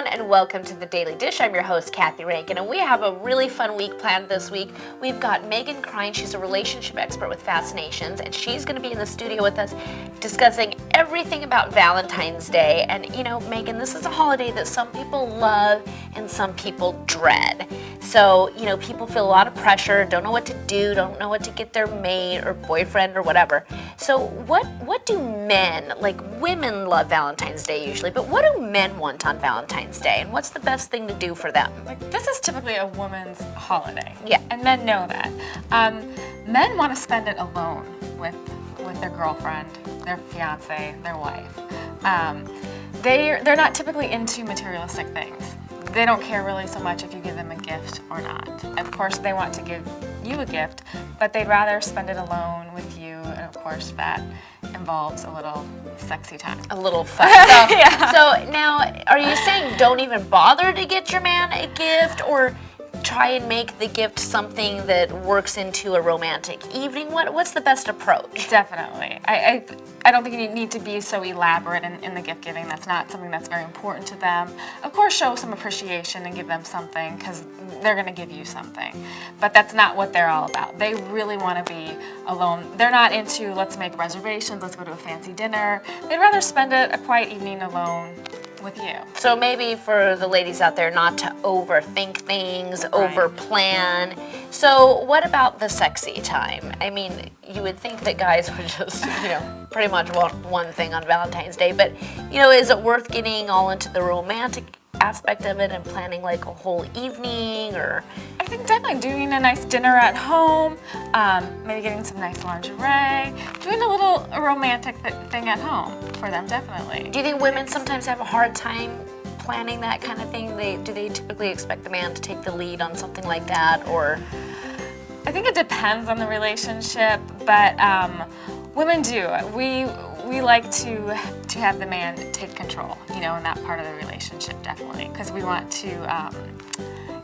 everyone, and welcome to the Daily Dish. I'm your host, Kathy Rankin, and we have a really fun week planned this week. We've got Meghan Krein. She's a relationship expert with Fascinations, and she's going to be in the studio with us discussing everything about Valentine's Day. And you know, Meghan, this is a holiday that some people love and some people dread. So, you know, people feel a lot of pressure, don't know what to do, don't know what to get their mate or boyfriend or whatever. So what do men, like women love Valentine's Day usually, but what do men want on Valentine's Day, and what's the best thing to do for them? Like, this is typically a woman's holiday. Yeah. And men know that. Men want to spend it alone with their girlfriend, their fiance, their wife. They're not typically into materialistic things. They don't care really so much if you give them a gift or not. Of course, they want to give you a gift, but they'd rather spend it alone with you, and of course that involves a little sexy time. A little fun. So, Yeah. So now, are you saying don't even bother to get your man a gift, or try and make the gift something that works into a romantic evening? What's the best approach? Definitely. I don't think you need to be so elaborate in the gift giving. That's not something that's very important to them. Of course, show some appreciation and give them something, because they're going to give you something. But that's not what they're all about. They really want to be alone. They're not into, let's make reservations, let's go to a fancy dinner. They'd rather spend a quiet evening alone with you. So maybe for the ladies out there, not to overthink things, overplan. So what about the sexy time? I mean, you would think that guys would just, you know, pretty much want one thing on Valentine's Day, but, you know, is it worth getting all into the romantic aspect of it and planning like a whole evening? Or I think definitely doing a nice dinner at home, maybe getting some nice lingerie, doing a little romantic thing at home for them, definitely. do you think women sometimes have a hard time planning that kind of thing? Do they typically expect the man to take the lead on something like that, or? I think it depends on the relationship, but women do. We like to have the man take control, you know, in that part of the relationship, definitely, because we want to,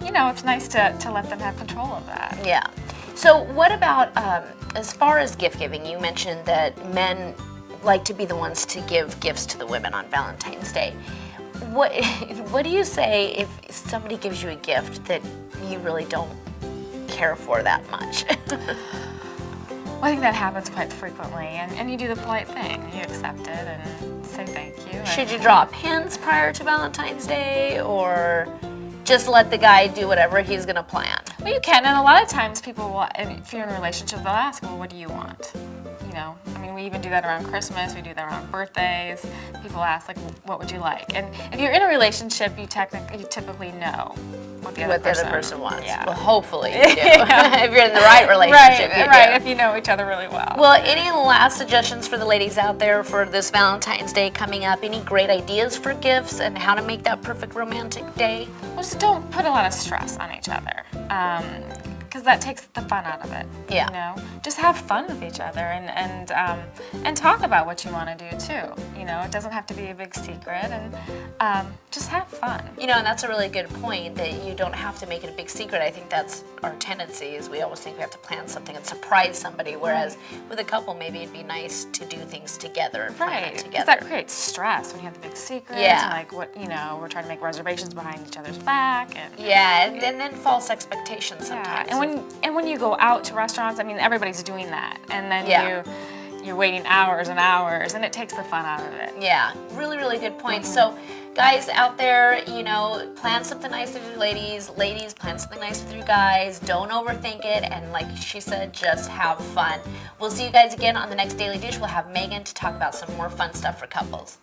you know, it's nice to let them have control of that. Yeah. So what about, as far as gift giving, you mentioned that men like to be the ones to give gifts to the women on Valentine's Day. What do you say if somebody gives you a gift that you really don't care for that much? Well, I think that happens quite frequently, and you do the polite thing. You accept it and say thank you. Should you drop hints prior to Valentine's Day, or just let the guy do whatever he's gonna plan? Well, you can, and a lot of times people will, if you're in a relationship, they'll ask, well, what do you want? You know, I mean, we even do that around Christmas, we do that around birthdays. People ask, like, what would you like? And if you're in a relationship, you typically know what the other person wants. Yeah. Well, hopefully you do. If you're in the right relationship, you right, do. if you know each other really well. Well, any last suggestions for the ladies out there for this Valentine's Day coming up? Any great ideas for gifts and how to make that perfect romantic day? Well, just don't put a lot of stress on each other, because that takes the fun out of it. Yeah. You know, just have fun with each other and talk about what you want to do too. You know, it doesn't have to be a big secret, and just have fun. You know, and that's a really good point, that you don't have to make it a big secret. I think that's our tendency, is we always think we have to plan something and surprise somebody, whereas with a couple, maybe it'd be nice to do things together and plan it Because together. that creates stress when you have the big secrets. Yeah. And like, what, you know, we're trying to make reservations behind each other's back. And Yeah, and then false expectations sometimes. yeah. And when you go out to restaurants, I mean, everybody's doing that, and then you're waiting hours and hours, and it takes the fun out of it. Yeah, really, really good point. So, guys out there, you know, plan something nice with your ladies. Ladies, plan something nice with your guys. Don't overthink it, and like she said, just have fun. We'll see you guys again on the next Daily Dish. We'll have Meghan to talk about some more fun stuff for couples.